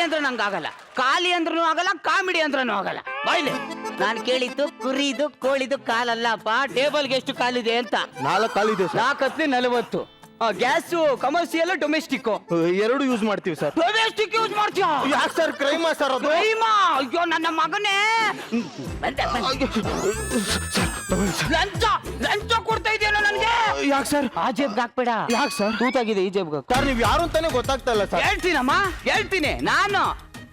ಅಂದ್ರೆ ನಂಗಾಗಲ್ಲ, ಖಾಲಿ ಅಂದ್ರೂ ಆಗಲ್ಲ, ಕಾಮಿಡಿ ಅಂದ್ರೂ ಆಗಲ್ಲ. ಬಾಯ್ಲೆ, ನಾನು ಕೇಳಿದ್ದು ಕುರಿದು ಕೋಳಿದು ಕಾಲಲ್ಲಪ್ಪ, ಟೇಬಲ್ಗೆ ಎಷ್ಟು ಕಾಲಿದೆ ಅಂತ. 4 ಕಾಲಿದೆ sir. 4 40. Gas commercial domestic 2 use ಮಾಡ್ತೀವಿ ಸರ್. ಡೊಮೆಸ್ಟಿಕ್ ಯೂಸ್ ಮಾಡ್ತೀಯ? ಯಾಕೆ ಸರ್ ಕ್ರೈಮಾ ಸರ್ ಅದು? ಕ್ರೈಮಾ? ಅಯ್ಯೋ ನನ್ನ ಮಗನೇ, ಲಂಚ ಲಂಚ ಕೊಡ್ತಾ ಇದೆಯಲ್ಲ ನನ್ಗೆ. ಯಾಕೆ ಸರ್? ಆ ಜೇಬ್ಗೆ ಹಾಕ್ಬೇಡ. ಯಾಕೆ ಸರ್? ತೂತಾಗಿದೆ ಈ ಜೇಬ್ಗೆ. ಸರ್ ನೀವು ಯಾರು ಅಂತಾನೆ ಗೊತ್ತಾಗ್ತಾ ಇಲ್ಲ ಸರ್. ಹೇಳ್ತೀನಮ್ಮ, ಹೇಳ್ತೀನಿ ನಾನು.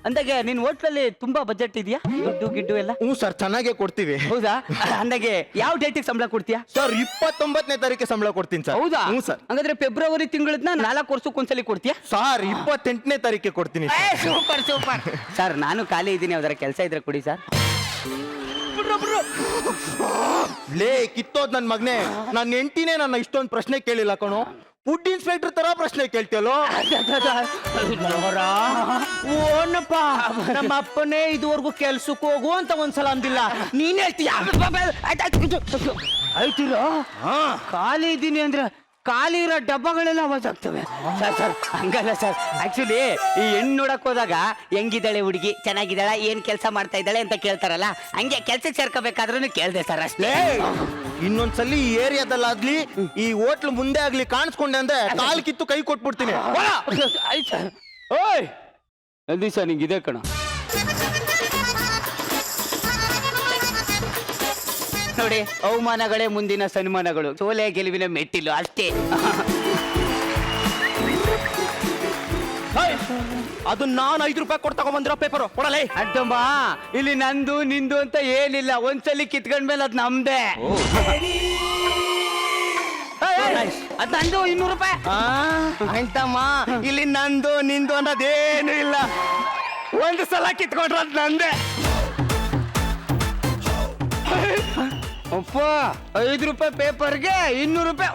ಅಂದಾಗೆ ನಿನ್ ಹೋಟ್ಲಲ್ಲಿ ತುಂಬಾ ಬಜೆಟ್ ಇದೆಯಾ? ದುಡ್ಡು ಗಿಡ್ಡು ಎಲ್ಲ? ಹ್ಞೂ ಸರ್, ಚೆನ್ನಾಗೇ ಕೊಡ್ತೀವಿ. ಹೌದಾ? ಅಂದಾಗೆ ಯಾವ ಡೇಟಿಗೆ ಸಂಬಳ ಕೊಡ್ತೀಯಾ? ಸರ್ 29ನೇ ತಾರೀಕಿಗೆ ಸಂಬಳ ಕೊಡ್ತೀನಿ ಸರ್. ಹೌದಾ? ಹ್ಞೂ ಸರ್. ಹಂಗಾದ್ರೆ ಫೆಬ್ರವರಿ ತಿಂಗಳನ್ನ 4 ವರ್ಷಕ್ಕೊಂದ್ಸಲಿ ಕೊಡ್ತೀಯಾ? ಸರ್ 28ನೇ ತಾರೀಕಿಗೆ ಕೊಡ್ತೀನಿ. Super super. ಸರ್ ನಾನು ಖಾಲಿ ಇದ್ದೀನಿ, ಯಾವ್ದಾರ ಕೆಲಸ ಇದ್ರೆ ಕೊಡಿ ಸರ್. ಲೇ ಕಿತ್ತೋದ್ ನನ್ ಮಗನೇ, ನನ್ನ ಹೆಂಡತಿನೇ ನನ್ನ ಇಷ್ಟೊಂದು ಪ್ರಶ್ನೆ ಕೇಳಿಲ್ಲ ಕಣೋ. ಫುಡ್ ಇನ್ಸ್ಪೆಕ್ಟರ್ ತರ ಪ್ರಶ್ನೆ ಕೇಳ್ತಿಯಲ್ಲೋ. ಓನಪ್ಪ, ನಮ್ಮ ಅಪ್ಪನೇ ಇದುವರೆಗೂ ಕೆಲ್ಸಕ್ಕೆ ಹೋಗು ಅಂತ ಒಂದ್ಸಲ ಅಂದಿಲ್ಲ, ನೀನ್ ಹೇಳ್ತೀಯ? ಆಯ್ತಿರೋ ಖಾಲಿ ಇದ್ದೀನಿ ಅಂದ್ರೆ ಖಾಲಿ ಇರೋ ಡಬ್ಬಗಳೆಲ್ಲ ಆವಾಜ್ ಆಗ್ತವೆ. ಸರ್ ಸರ್ ಹಂಗಲ್ಲ ಸರ್, ಆಕ್ಚುಲಿ ಈ ಹೆಣ್ಣು ನೋಡಕ್ ಹೋದಾಗ ಹೆಂಗಿದ್ದಾಳೆ ಹುಡುಗಿ, ಚೆನ್ನಾಗಿದ್ದಾಳ, ಏನ್ ಕೆಲಸ ಮಾಡ್ತಾ ಇದ್ದಾಳೆ ಅಂತ ಕೇಳ್ತಾರಲ್ಲ, ಹಂಗೆ ಕೆಲ್ಸಕ್ಕೆ ಸೇರ್ಕೋಬೇಕಾದ್ರೂ ಕೇಳ್ದೆ ಸರ್ ಅಷ್ಟೇ. ಇನ್ನೊಂದ್ಸಲಿ ಈ ಏರಿಯಾದಲ್ಲಾಗ್ಲಿ ಈ ಹೋಟ್ಲ್ ಮುಂದೆ ಆಗ್ಲಿ ಕಾಣಿಸ್ಕೊಂಡೆ ಅಂದ್ರೆ ಕಾಲ್ ಕಿತ್ತು ಕೈ ಕೊಟ್ಬಿಡ್ತೀನಿ. ಆಯ್ತು ಸರ್. ಓಯ್ ನಂದಿ ಸರ್ ನಿಂಗಿದೆ ಕಣ. ನೋಡಿ, ಅವಮಾನಗಳೇ ಮುಂದಿನ ಸನ್ಮಾನಗಳು, ಸೋಲೆ ಗೆಲುವಿನ ಮೆಟ್ಟಿಲು ಅಷ್ಟೇ. ಅದು ನಾನು 5 ರೂಪಾಯಿ ಕೊಟ್ಟು ತಗೊಂಡ್ಬಂದಿರೋ ಪೇಪರು ಕೊಡಲೇ. ಅಡ್ಡಮ್ಮ, ಇಲ್ಲಿ ನಂದು ನಿಂದು ಅಂತ ಏನಿಲ್ಲ, ಒಂದ್ಸಲಿ ಕಿತ್ಕೊಂಡ್ಮೇಲೆ ಅದ್ ನಮ್ದೇ. ಅದ್ ನಂದು 200 ರೂಪಾಯಿ. ಆಯ್ತಮ್ಮ, ಇಲ್ಲಿ ನಂದು ನಿಂದು ಅನ್ನೋದೇನು ಇಲ್ಲ, ಒಂದು ಸಲ ಕಿತ್ಕೊಂಡ್ರೆ ಅದ್ ನಂದೇ. ಅಪ್ಪ 5 ರೂಪಾಯಿ ಪೇಪರ್ಗೆ 200 ರೂಪಾಯಿ.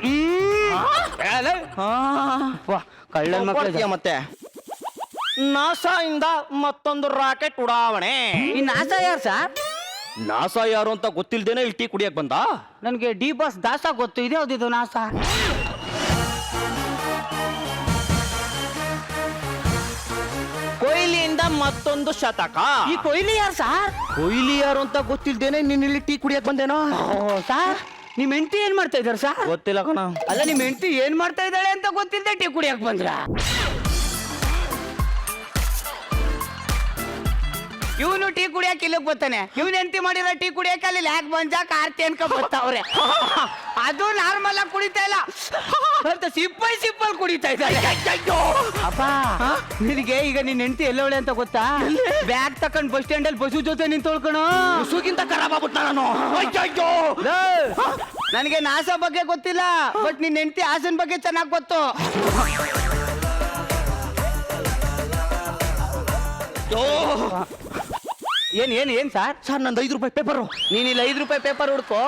ಕಳ್ಳನ್ ಮಕ್ಕಳು. ಮತ್ತೆ ನಾಸಾ ಇಂದ ಮತ್ತೊಂದು ರಾಕೆಟ್ ಉಡಾವಣೆ. ಈ ನಾಸ ಯಾರು ಸರ್? ನಾಸಾ ಯಾರು ಅಂತ ಗೊತ್ತಿಲ್ದೇನೆ ಇಲ್ಲಿ ಟೀ ಕುಡಿಯಕ್ ಬಂದ? ನನ್ಗೆ ಡಿ ಬಾಸ್ ದಾಸ ಗೊತ್ತು, ಇದೆ ಯಾವ್ದಿದು ನಾಸ? ಕೊಹ್ಲಿಯಿಂದ ಮತ್ತೊಂದು ಶತಕ. ಈ ಕೊಹ್ಲಿ ಯಾರು ಸರ್? ಕೊಹ್ಲಿ ಯಾರು ಅಂತ ಗೊತ್ತಿಲ್ದೇನೆ ನೀನ್ ಇಲ್ಲಿ ಟೀ ಕುಡಿಯಕ್ ಬಂದೇನೋ? ಸರ್ ನಿಮ್ ಹೆಂಡತಿ ಏನ್ ಮಾಡ್ತಾ ಇದಾರೆ ಸರ್? ಗೊತ್ತಿಲ್ಲ ಕಣ. ಅಲ್ಲ, ನಿಮ್ ಹೆಂಡತಿ ಏನ್ ಮಾಡ್ತಾ ಇದ್ದಾಳೆ ಅಂತ ಗೊತ್ತಿಲ್ಲದೆ ಟೀ ಕುಡಿಯಕ್ ಬಂದ್ರ? ಇವನು ಟೀ ಕುಡಿಯಕ್ ಇಲ್ಲಕ್ ಬರ್ತಾನೆ, ಇವನ್ ಹೆಂಡತಿ ಮಾಡಿರೋ ಟೀ ಕುಡಿಯಕ್ ಅಲ್ಲಿ ಲ್ಯಾಕ್ ಬಂಜಾಕ್ ಆರ್ತಿ ಅನ್ಕ ಬರ್ತಾವ್ರೆ. ಅದು ನಾರ್ಮಲ್ ಆಗಿ ಕುಡಿತಾ ಇಲ್ಲ, ಸಿಪ್ಪಲ್ ಕುಡಿತಾ ಇದ್ದಾರೆ. ಅಪ್ಪ, ನಿನಗೆ ಈಗ ನಿನ್ ಹೆಂಡತಿ ಎಲ್ಲವಳೆ ಅಂತ ಗೊತ್ತಾ? ಬ್ಯಾಗ್ ತಕೊಂಡ್ ಬಸ್ ಸ್ಟ್ಯಾಂಡ್ ಅಲ್ಲಿ ಬಸ್ಸು ಜೊತೆ ನಿಂತೊಳ್ಕಣ. ಸುಗಿಂತ ಖರಾಬ್ ಆಗ್ಬಿಟ್ಟ ನಾನು. ನನಗೆ ನಾಸ ಬಗ್ಗೆ ಗೊತ್ತಿಲ್ಲ, ಬಟ್ ನಿನ್ ಹೆಂಡತಿ ಹಾಸನ್ ಬಗ್ಗೆ ಚೆನ್ನಾಗ್ ಗೊತ್ತು. ಏನ್ ಸರ್? ಸರ್ ನಂದು 5 ರೂಪಾಯಿ ಪೇಪರು. ನೀನ್ ಇಲ್ಲಿ 5 ರೂಪಾಯಿ ಪೇಪರ್ ಹುಡ್ಕೋ,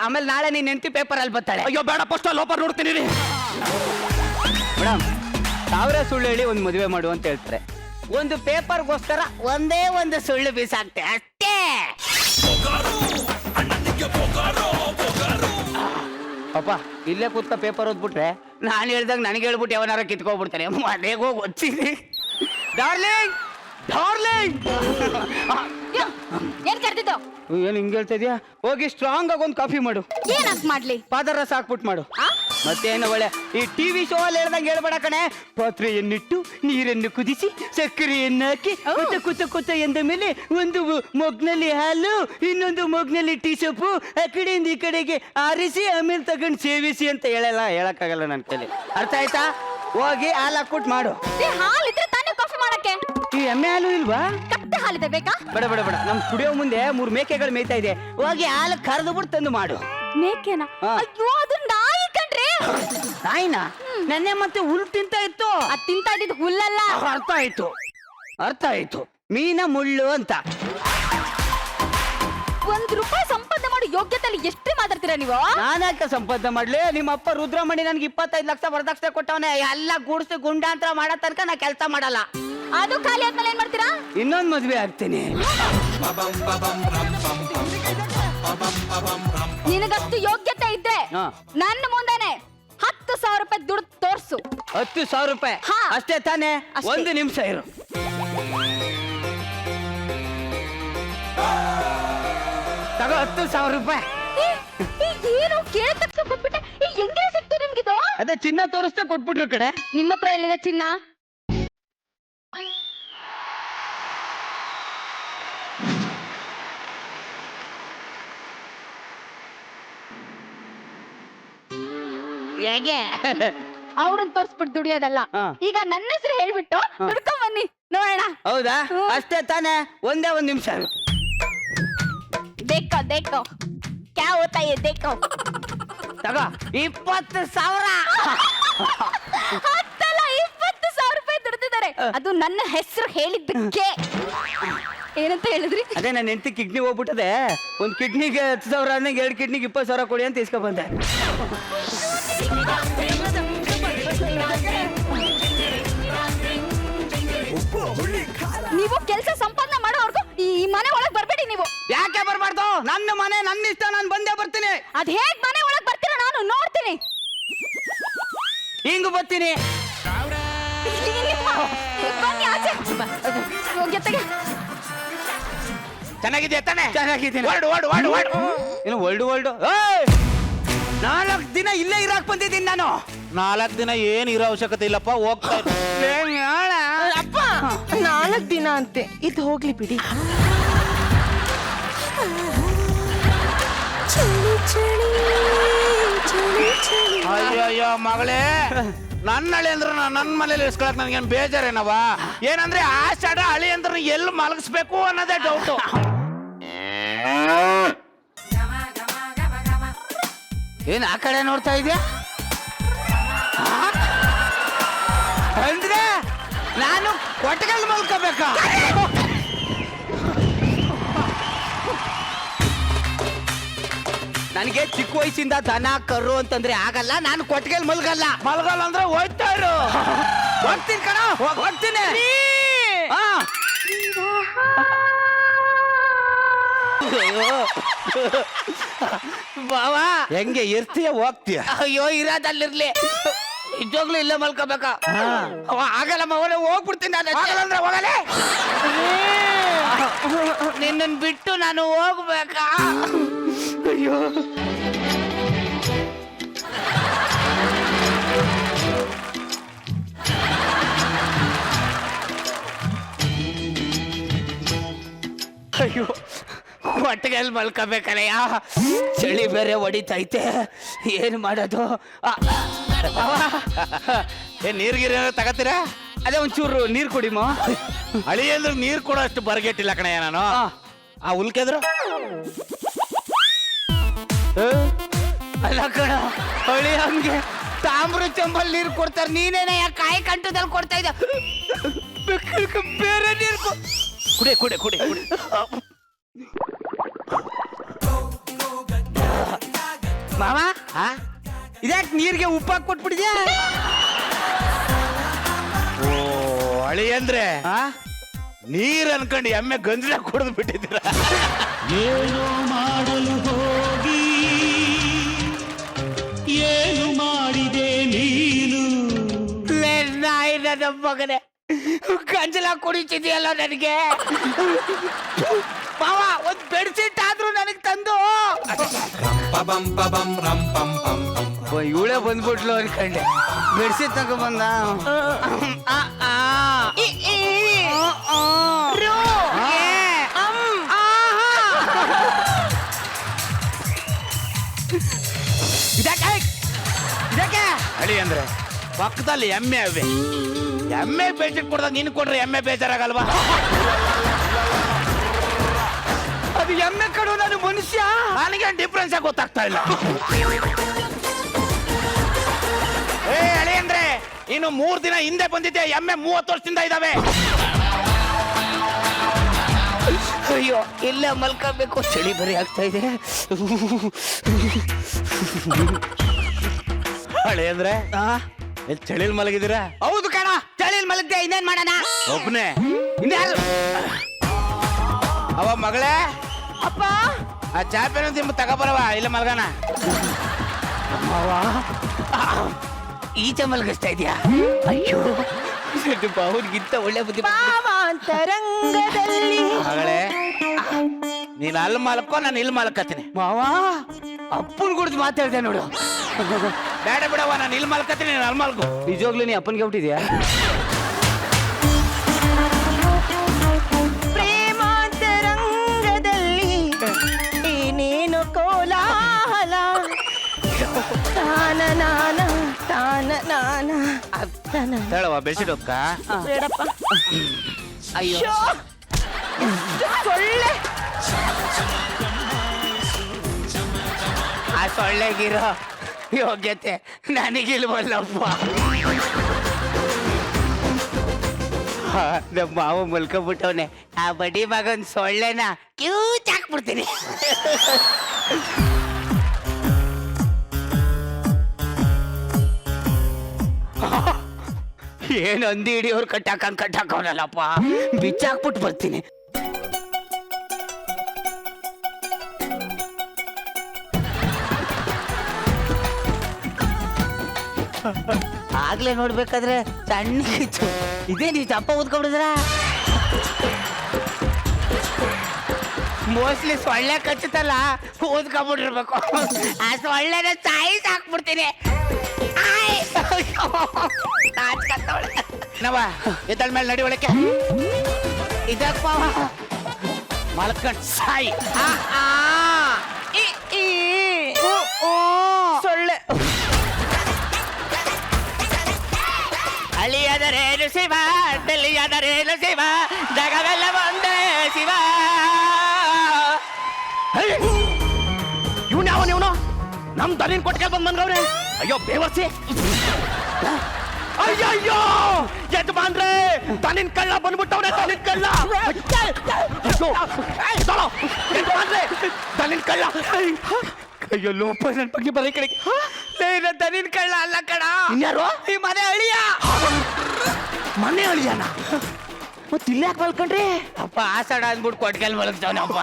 ಆಮೇಲೆ ನಾಳೆ ನೀನ್ ಹೆಂಡತಿ ಪೇಪರ್ ಅಲ್ಲಿ ಬರ್ತಾಳೆ. ಅಯ್ಯೋ ಬೇಡ, ಫಸ್ಟ್ ಲೋಪರ್ ನೋಡ್ತೀನಿ. ಮೇಡಮ್, 1000 ಸುಳ್ಳು ಹೇಳಿ ಒಂದು ಮದುವೆ ಮಾಡು ಅಂತ ಹೇಳ್ತಾರೆ. ಒಂದು ಪೇಪರ್ಗೋಸ್ಕರ ಒಂದೇ ಒಂದು ಸುಳ್ಳು ಬೀಸಾಕ್ತೆ ಅಷ್ಟೇ. ಅಪ್ಪ, ಇಲ್ಲೇ ಕೂತ್ಕ ಪೇಪರ್ ಓದ್ಬಿಟ್ರೆ ನಾನು ಹೇಳ್ದಾಗ ನನಗೆ ಹೇಳ್ಬಿಟ್ಟು ಯಾವನಾರ ಕಿತ್ಕೊಬಿಡ್ತಾನೆ. ಮನೆಗೆ ಹೋಗಿ ಓದ್ತೀನಿ. Darling darling. ಏನ್ ಕರ್ದಿದ್ದು? ಏನ್ ಹಿಂಗ್ ಹೇಳ್ತಾ ಇದೀಯಾ? ಹೋಗಿ ಸ್ಟ್ರಾಂಗ್ ಆಗಿ ಒಂದು ಕಾಫಿ ಮಾಡು. ಏನಂತ ಮಾಡ್ಲಿ? ಪಾದರ ರಸ ಹಾಕ್ಬಿಟ್ಟು ಮಾಡು. ಮತ್ತೇನು ಒಳ್ಳೆ ಈ ಟಿವಿ ಶೋ ಅಲ್ಲಿ ಹೇಳ್ದಂಗೆ ಹೇಳ್ಬೇಡ ಕಣೆ. ಪಾತ್ರೆಯನ್ನಿಟ್ಟು ನೀರನ್ನು ಕುದಿಸಿ ಸಕ್ಕರೆಯನ್ನು ಹಾಕಿ ಕುತ್ತ ಎಂದ ಮೇಲೆ ಒಂದು ಮೊಗ್ನಲ್ಲಿ ಹಾಲು, ಇನ್ನೊಂದು ಮೊಗ್ನಲ್ಲಿ ಟೀ ಸೊಪ್ಪು, ಆ ಕಡೆಯಿಂದ ಈ ಕಡೆಗೆ ಆರಿಸಿ ಆಮೇಲೆ ತಗೊಂಡು ಸೇವಿಸಿ ಅಂತ ಹೇಳಕ್ಕಾಗಲ್ಲ ನನ್ನ ಕೈಲಿ. ಅರ್ಥ ಆಯ್ತಾ? ಹೋಗಿ ಹಾಲು ಹಾಕ್ಬಿಟ್ಟು ಮಾಡು. ಹಾಲಿದ್ರೆ ತಾನೇ ಕಾಫಿ ಮಾಡಕ್ಕೆ. ಈ ಎಮ್ಮೆ ಹಾಲು ಇಲ್ವಾ? ಕತ್ತೆ ಹಾಲಿದೆ ಬೇಕಾ? ಬೇಡ ಬೇಡ ಬೇಡ, ನಮ್ ಸ್ಟುಡಿಯೋ ಮುಂದೆ 3 ಮೇಕೆಗಳು ಮೇಯ್ತಾ ಇದೆ. ಹೋಗಿ ಹಾಲು ಕರೆದು ಬಿಟ್ಟು ತಂದು ಮಾಡು. ಮೇಕೆನಾ? ಅಯ್ಯೋ, ಅದು ನಾಯಿ ಕಣ್ರಿ. ನಾಯಿನಾ? ನೆನ್ನೆ ಮತ್ತೆ ಹುಲ್ಲು ತಿಂತ ಇತ್ತು. ಅದ್ ತಿಂತಾ ಇದ್ದಿದ್ದು ಹುಲ್ಲಲ್ಲ. ಅರ್ಥ ಆಯ್ತು, ಮೀನ ಮುಳ್ಳು ಅಂತ. 1 ರೂಪಾಯಿ ಸಂಪಾದನೆ ಮಾಡಿ ಯೋಗ್ಯತೆಯಲ್ಲಿ ಎಷ್ಟು ಮಾತಾಡ್ತೀರಾ ನೀವು? ನಾನ್ಯಾಕೆ ಸಂಪಾದನೆ ಮಾಡ್ಲಿ? ನಿಮ್ಮ ಅಪ್ಪ ರುದ್ರಮಣಿ ನನ್ಗೆ 25 ಲಕ್ಷ ವರದಕ್ಷಿಣೆ ಕೊಟ್ಟವನೆ. ಎಲ್ಲ ಗೂಡ್ಸಿ ಗುಂಡಾಂತರ ಮಾಡೋ ತನಕ ನಾ ಕೆಲಸ ಮಾಡಲ್ಲ. ಅದು ಖಾಲಿ ಆದ್ಮೇಲೆ ಏನ್ ಮಾಡ್ತೀರಾ? ಇನ್ನೊಂದು ಮದ್ವೆ ಆಗ್ತೀನಿ. ನಿನಗಷ್ಟು ಯೋಗ್ಯತೆ ಇದ್ರೆ ನನ್ನ ಮುಂದೆನೆ 10,000 ರೂಪಾಯಿ ದುಡ್ಡು ತೋರ್ಸು. 10,000 ರೂಪಾಯಿ? ಹಾ. ಅಷ್ಟೇ ತಾನೇ? ಅಷ್ಟೇ. 1 ನಿಮಿಷ ಇರು. ತಗೋ 10,000 ರೂಪಾಯಿ. ಏನು ಕೇಳಿದ ತಕ್ಷಣ ಕೊಟ್ಬಿಟ್ಟೆ. ಹೆಂಗೆ ಸಿಕ್ತು ನಿಮ್ಗಿದು? ಅದೇ ಚಿನ್ನ ತೋರಿಸ್ತಾ ಕೊಟ್ಬಿಟ್ರು ಕಡೆ. ನಿಮ್ಮ ಹತ್ರ ಎಲ್ಲಿದೆ ಚಿನ್ನ? ಹೇಗೆ ಅವ್ರನ್ನ ತೋರ್ಸ್ಬಿಟ್ಟು ದುಡಿಯೋದಲ್ಲ. ಹಾ. ಈಗ ನನ್ನ ಹೆಸರು ಹೇಳ್ಬಿಟ್ಟು ದುಡ್ಕೊಂಡ್ ಬನ್ನಿ ನೋಡೋಣ. ಹೌದಾ? ಅಷ್ಟೇ ತಾನೇ, ಒಂದೇ 1 ನಿಮಿಷ. देखो देखो क्या होता है देखो. ತಗೋ 20,000. ಹತ್ತಲ್ಲ 20,000 ರೂಪಾಯಿ ದುಡ್ದಿದ್ದಾರೆ. ಅದು ನನ್ನ ಹೆಸರು ಹೇಳಿದ್ದಕ್ಕೆ. ಏನಂತ ಹೇಳಿದ್ರಿ? ಅದೇ ನನ್ನ ಹೆಂಡತಿ ಕಿಡ್ನಿ ಹೋಗ್ಬಿಟ್ಟದೆ, ಒಂದು ಕಿಡ್ನಿಗೆ 10,000 ಅಂದಂಗೆ 2 ಕಿಡ್ನಿಗೆ 20,000 ಕೊಡಿ ಅಂತ ಇಸ್ಕೊ ಬಂದೆ. ನೀವು ಕೆಲಸ ಸಂಪಾದನೆ ಮಾಡೋವರೆಗೂ ಈ ಮನೆ ಒಳಗ್ ಬರ್ಬೇಡಿ ನೀವು. ಯಾಕೆ ಬರ್ಬಾರ್ದು? ನನ್ನ ಮನೆ ನನ್ನ ಇಷ್ಟ, ನಾನು ಬಂದೇ ಬರ್ತೀನಿ. ಅದ್ ಹೇಗ್ ಮನೆ ಒಳಗ್ ಬರ್ತೀರಾ ನಾನು ನೋಡ್ತೀನಿ. ಹಿಂಗ್ ಬರ್ತೀನಿ. ಬನ್ನಿ ಆಚೆ. ಜೊತೆಗೆ ಚೆನ್ನಾಗಿದೆ ತಾನೆ? ಚೆನ್ನಾಗಿದ್ದೀನಿ. ಹೊರಡು ಹೊರಡು ಹೊರಡು ಹೊರಡು. ಏನು ಒಳ್ಡು 4 ದಿನ ಇಲ್ಲೇ ಇರಾಕ್ ಬಂದಿದ್ದೀನಿ ನಾನು. 4 ದಿನ ಏನ್ ಇರೋ ಅವಶ್ಯಕತೆ ಇಲ್ಲಪ್ಪ, ಹೋಗ್ತಾ ಅಪ್ಪ 4 ದಿನ ಅಂತೆ, ಇದು ಹೋಗ್ಲಿ ಬಿಡಿ. ಅಯ್ಯಯ್ಯೋ ಮಗಳೇ, ನನ್ನ ಹಳಿ ಅಂದ್ರೆ ನನ್ನ ಮನೇಲಿ ಇಸ್ಕೊಳಕ್ ನನ್ಗೇನ್ ಬೇಜಾರೇನವ? ಏನಂದ್ರೆ ಆಷಾಢ ಹಳಿ ಅಂದ್ರೆ ಎಲ್ಲಿ ಮಲಗಿಸ್ಬೇಕು ಅನ್ನೋದೇ ಡೌಟು. ಏನ್ ಆ ಕಡೆ ನೋಡ್ತಾ ಇದೆಯಾ? ಅಂದ್ರೆ ನಾನು ಕೊಟ್ಟಗಲ್ ಮಲ್ಕೋಬೇಕಾ? ನನಗೆ ಚಿಕ್ಕ ವಯಸ್ಸಿಂದ ದನ ಕರು ಅಂತಂದ್ರೆ ಆಗಲ್ಲ, ನಾನು ಕೊಟ್ಟಗಲ್ ಮಲ್ಗಲ್ಲ. ಮಲಗಲ್ಲ ಅಂದ್ರೆ ಹೋಯ್ತಾ ಇರು. ಹೋಗ್ತೀನಿ ಕಣ, ಹೋಗ್ತೀನಿ. ಹಾ. ಬಾವಾ ಹೆಂಗೆ ಇರ್ತೀಯ ಹೋಗ್ತೀಯ? ಅಯ್ಯೋ ಇರೋದಲ್ಲಿರ್ಲಿ, ನಿಜವಾಗ್ಲೂ ಇಲ್ಲೇ ಮಲ್ಕೋಬೇಕಾ? ಆಗಲ್ಲ ಮಗನೇ, ಹೋಗ್ಬಿಡ್ತೀನಿ ನಾನು. ಆಗಲ್ಲ ಹೋಗಲೇ. ನಿನ್ನನ್ ಬಿಟ್ಟು ನಾನು ಹೋಗ್ಬೇಕಾ? ಅಯ್ಯೋ ಅಯ್ಯೋ ಹೊಟ್ಟೆಗೆಲ್ಲಿ ಮಲ್ಕೋಬೇಕಲ್ಲಯ್ಯ, ಚಳಿ ಬೇರೆ ಹೊಡಿತೈತೆ, ಏನು ಮಾಡೋದು? ಏನ್ ನೀರ್ಗಿರ ತಗತ್ತೀರಾ? ಅದೇ ಒಂಚೂರು ನೀರು ಕುಡಿಮ. ಹಳಿ ಅಂದ್ರೆ ನೀರ್ ಕೊಡೋ ಅಷ್ಟು ಬರಗೆಟ್ಟಿಲ್ಲ ಕಣಯ್ಯ ನಾನು. ಆ ಉಲ್ಕೆದ್ರು ಅಲ್ಲ ಕಣ, ಹಳಿ ಹಂಗೆ ತಾಮ್ರ ಚಂಬಲ್ ನೀರು ಕೊಡ್ತಾರೆ, ನೀನೇನ ಕಾಯಿ ಕಂಟದಲ್ಲಿ ಕೊಡ್ತಾ ಇದ್ದ ಬೇರೆ ನೀರು ಕುಡಿ ಕುಡಿ ಕುಡಿ ಕುಡಿ. ಮಾವ ಇದ್ಯಾಕೆ ನೀರಿಗೆ ಉಪ್ಪಾಕಿ ಕೊಟ್ಬಿಟ್ಟಿದ್ಯಾ? ಓ ಹಳಿ ಅಂದ್ರೆ ನೀರ್ ಅನ್ಕೊಂಡು ಎಮ್ಮೆ ಗಂಜಲ ಕುಡಿದು ಬಿಟ್ಟಿದ್ದೀರ. ಏನು ಮಾಡಲು ಹೋಗಿ ಏನು ಮಾಡಿದೆ ನೀನು? ನಾಯಿ ನನ್ನ ಮಗನೇ, ಗಂಜಲ ಕುಡಿತಿದ್ಯಲ್ಲ ನನಗೆ. ಮಾವ ಒಂದ್ ಬೆಡ್ಶೀಟ್ ಆದ್ರೂ ನನಗ್ ತಂದು. ಇವಳೇ ಬಂದ್ಬಿಟ್ಲು ಅನ್ಕಂಡೆ, ಬೆಡ್ಶೀಟ್ ತಗೊ ಬಂದ. ಇದಕ್ಕೆ ಹಳಿ ಅಂದ್ರೆ ಪಕ್ಕದಲ್ಲಿ ಎಮ್ಮೆ ಅವೆ. ಎಮ್ಮೆ ಬೇಜಾರ್ ಕೊಡ್ದಾಗ ನೀನು ಕೊಡ್ರೆ ಎಮ್ಮೆ ಬೇಜಾರಾಗಲ್ವಾ? ಅದು ಎಮ್ಮೆ ಕಡು, ನಾನು ಮನುಷ್ಯ. ನನಗೆ ಡಿಫ್ರೆನ್ಸ್ ಗೊತ್ತಾಗ್ತಾ ಇಲ್ಲ. ಏ ಹಳಿ ಅಂದ್ರೆ ಇನ್ನು 3 ದಿನ ಹಿಂದೆ ಬಂದಿದ್ದೆ, ಎಮ್ಮೆ 30 ವರ್ಷದಿಂದ ಇದಾವೆ. ಅಯ್ಯೋ ಇಲ್ಲ ಮಲ್ಕೋಬೇಕು, ಚಳಿ ಬರೀ ಆಗ್ತಾ ಇದೆ. ಹಳಿ ಅಂದ್ರೆ ಚಳಿಲ್ ಮಲಗಿದ್ದೀರಾ? ಹೌದು ಕಣ, ಚಳಿಲ್ ಮಲಗ್ದೆ, ಇನ್ನೇನ್ ಮಾಡೋಣ? ಒಬ್ನೇ? ಇನ್ಯಾರು? ಅವ ಮಗಳೇ, ಅಪ್ಪ ಆ ಚಾಪೆನ ತಿಂಬ ತಗೋಬರವ, ಇಲ್ಲ ಮಲ್ಗಣ. ಈಚೆ ಮಲಗಿಸ್ತಾ ಇದೆಯಾ? ಅಯ್ಯೋ ಅವ್ರಿಗಿಂತ ಒಳ್ಳೆ ಬುದ್ಧಿ. ಭಾವಾಂತರಂಗದಲ್ಲಿ ಮಗಳೇ, ನೀನ್ ಅಲ್ಲಿ ಮಲ್ಕೋ ನಾನು ಇಲ್ಲಿ ಮಲ್ಕತ್ತೀನಿ. ಮಾವ ಅಪ್ಪನ್ ಕುಡ್ದು ಮಾತಾಡ್ದೆ ನೋಡು. ಬೇಡ ಬಿಡವ, ನಾನು ಇಲ್ಲಿ ಮಲ್ಕತ್ತೀನಿ, ನೀನು ಅಲ್ಲಿ ಮಲ್ಕೋ. ನಿಜವಾಗ್ಲೂ ನೀ ಅಪ್ಪನ್ಗೆ ಹುಟ್ಟಿದ್ಯಾ? ಪ್ರೇಮಾಂತರಂಗದಲ್ಲಿ ಏನೇನು ಕೋಲಾಹಲ ತಾನ ನಾನ ತಾನ ನಾನ ತಾನ. ಹೇಳವ ಬೆಡ್ಶೀಟ್ ಹೋಗ್ಕ. ಬೇಡಪ್ಪ. ಅಯ್ಯೋ ಶೋ, ಎಷ್ಟು ಸೊಳ್ಳೆ. ಆ ಸೊಳ್ಳೆಗಿರೋ ಯೋಗ್ಯತೆ ನನಗಿಲ್ವಲ್ಲಪ್ಪ. ನಮ್ಮ ಮಾವ ಮಲ್ಕೊಂಡ್ಬಿಟ್ಟವನೆ. ಆ ಬಡಿ ಮಗನ್ ಸೊಳ್ಳೆನ ಕ್ಯೂಚ್ ಹಾಕ್ಬಿಡ್ತೀನಿ. ಏನು ಅಂದಿ ಹಿಡಿಯೋರು ಕಟ್ಟಾಕವನಲ್ಲಪ್ಪ. ಬಿಚ್ಚಾಕ್ಬಿಟ್ಟು ಬರ್ತೀನಿ. ಆಗ್ಲೇ ನೋಡ್ಬೇಕಾದ್ರೆ ಸಣ್ಣಗಿತ್ತು. ಇದೇ ನೀವು ಚಪ್ಪ ಊದ್ಕೊಂಡ್ಬಿಡಿದ್ರ? ಮೋಸ್ಟ್ಲಿ ಸೊಳ್ಳೆ ಕಚ್ಚುತ್ತಲ್ಲ, ಊದ್ಕೊಂಡ್ಬಿಟ್ಟಿರ್ಬೇಕು. ಆ ಸೊಳ್ಳೆನ ಸಾಯಿಸಿ ಹಾಕ್ಬಿಡ್ತೀನಿ. ನವ ಎದ್ದಳ ಮೇಲೆ ನಡಿ ಒಳಕ್ಕೆ. ಇದಪ್ಪ ಮಲ್ಕಂಡ್ ಸಾಯಿ. ಈ, ಈ. ಸೊಳ್ಳೆ. ಅಳಿಯದರೇನು ಶಿವ, ತಿಳಿಯದರೇನು ಶಿವ, ಜಗವೆಲ್ಲ ಒಂದೇ ಶಿವ. ಇವನು ನಮ್ ದನಿನ್ ಕೊಟ್ಟಿಗೆ ಬಂದವ್ರೆ. ಅಯ್ಯೋ ಬೇವರ್ಸಿ. ಅಯ್ಯಯ್ಯೋ ಯಜಮಾನ್ರೆ, ದನಿನ್ ಕಳ್ಳ ಬಂದ್ಬಿಟ್ಟವ್ರೆ. ದನಿನ್ ಕಳ್ಳ. ಯಜಮಾನ್ರೆ, ದನಿನ್ ಕಳ್ಳ. ಅಯ್ಯೋ ಲೋಪ ನನ್ನ ಬಗ್ಗೆ ಬರೀ ಕಡೆಗೆ. ದನಿನ್ ಕಳ್ಳ ಅಲ್ಲ ಕಣ. ಇನ್ಯಾರು? ಈ ಮನೆ ಅಳಿಯ. ಮನೆ ಅಳಿಯನ ಮತ್ತೆ ಇಲ್ಲೇ ಯಾಕೆ ಮಲ್ಕೊಂಡ್ರಿ? ಅಪ್ಪ ಆಸಡ ಅಂದ್ಬಿಟ್ಟು ಕೊಟ್ಗೆಲ್ ಮಲಗ್ತಾವನಪ್ಪ.